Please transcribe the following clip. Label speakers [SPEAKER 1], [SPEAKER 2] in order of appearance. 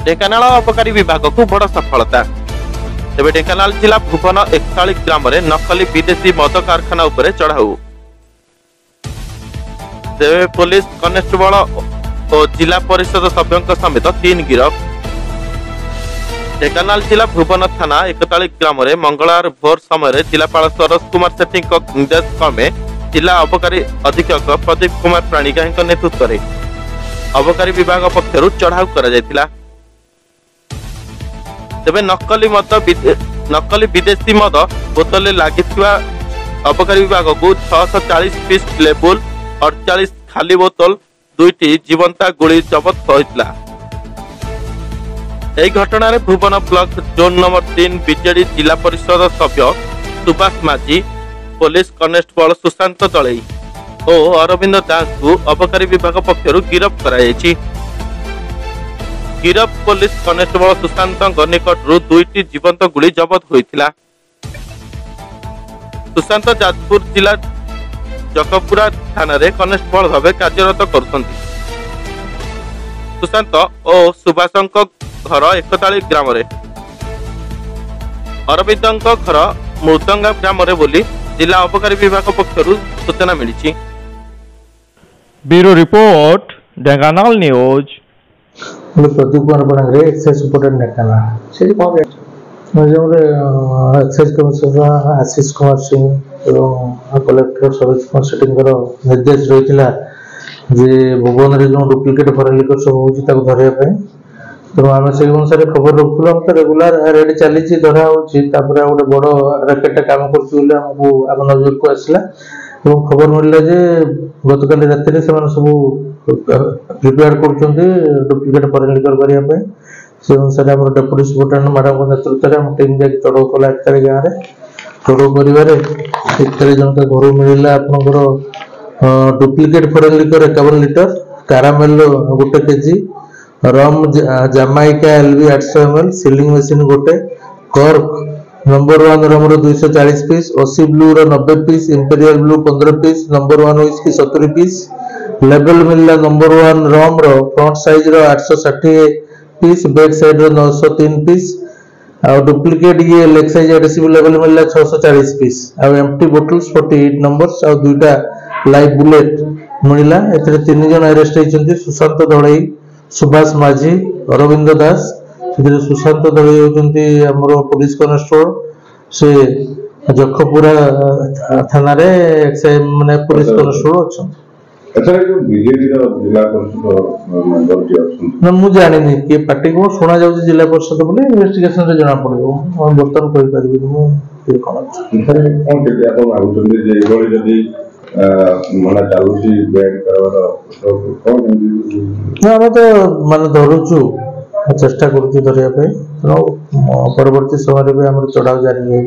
[SPEAKER 1] ढेंकानाल अबकारी विभाग को बड़ सफलता। तेज ढेंकानाल जिला भुवन 41 ग्राम नकली विदेशी मद कारखाना उपरे चढ़ाऊ। तेज पुलिस कनेस्टेबल और जिला परिषद सभ्यों समेत 3 गिरफ। ढेंकानाल जिला भुवन थाना 41 ग्राम मंगलवार भोर समय जिलापाल सरोज कुमार सेठी निर्देश क्रमे जिला अबकारी अधीक्षक प्रदीप कुमार प्राणीग्राही नेतृत्व में अबकारी विभाग पक्षर चढ़ाऊ कर तेबे नकली विदेशी मद बोतल लगी अबकारी विभाग को 640 पीस लेबुल 48 खाली बोतल 2टी जीवंता गोली जबत होता। यह घटना भुवन ब्लॉक जोन नंबर 3 बीजेडी जिला परिषद सभ्य सुभाष माझी, पुलिस कनेस्टेबल सुशांत दलई और अरविंद दास को अबकारी विभाग पक्षर गिरफ कर गिरफ पुलिस कनेस्टेबल सुशांत निकट 2टी जीवंत गुली जबत होता। सुशांत जाजपुर जिला जकपुरा थाना कनेस्टेबल भाव कार्यरत कर सुशांत और सुभाष घर 41 ग्राम अरविंद घर मृदंगा ग्राम बोली जिला अबकारी विभाग पक्षर सूचना मिली।
[SPEAKER 2] Bureau report Dhenkanal news.
[SPEAKER 3] Pradeep Kumar Banagare excise superintendent Dhenkanal से एक्साइज कमिशनर आशीष कुमार सिंह और कलेक्टर सरोज कुमार सेठी निर्देश रही जे भुवन में जो डुप्लिकेट फरेलिकर सब होता धरने तेणु आम से अनुसार खबर रखुल तो रेगुलर रेड चली धरा गोटे बड़ राकेट काम करमको आम नजर को आसला खबर मिलला जे गतकाल राति सब प्रिपेयर कर डुप्लिकेट फरेलिकर करने से अनुसार आम डेपुटी सुपरिटेंडेंट मैडम नेतृत्व में टीम जाकि चढ़ऊ कला 1 तारीख गाँव में चढ़ऊ कर 1 तारीख जन घर मिलला आपंकर डुप्लिकेट फरेलिकर 51 litre caramel 1 KG rum Jamaica LB 800 ml sealing machine गोटे कर्क number 1 rum 240 piece 80 blue 90 piece imperial blue 15 piece number 1 whisky 70 piece label मिलला number 1 rum front size 860 piece back side 903 piece आ डुप्लिकेट ये लेग size adhesive label मिलला 640 piece आ empty bottles 48 numbers आ 2टा लाइव बुलेट मिलला। एथरे 3 जन अरेस्ट होइछन्ती सुशांत दलई सुभाष माझी अरविंद दास सुशांत दलई होती आमर पुलिस कनेस्टेबल से जखपुरा थाना माने पुलिस कनेस्टेबल अच्छा मु जानी कि पार्टी को शुणा जाऊँ जिला परिषद बोले इन्वेस्टिगेशन जना पड़ो बर्तन कहि परिबि
[SPEAKER 4] मन चालुची बैड
[SPEAKER 3] आम तो मान धरुचु चेष्टा करुचु धरिया परवर्ती समय भी आम चढ़ाऊ जारी रही।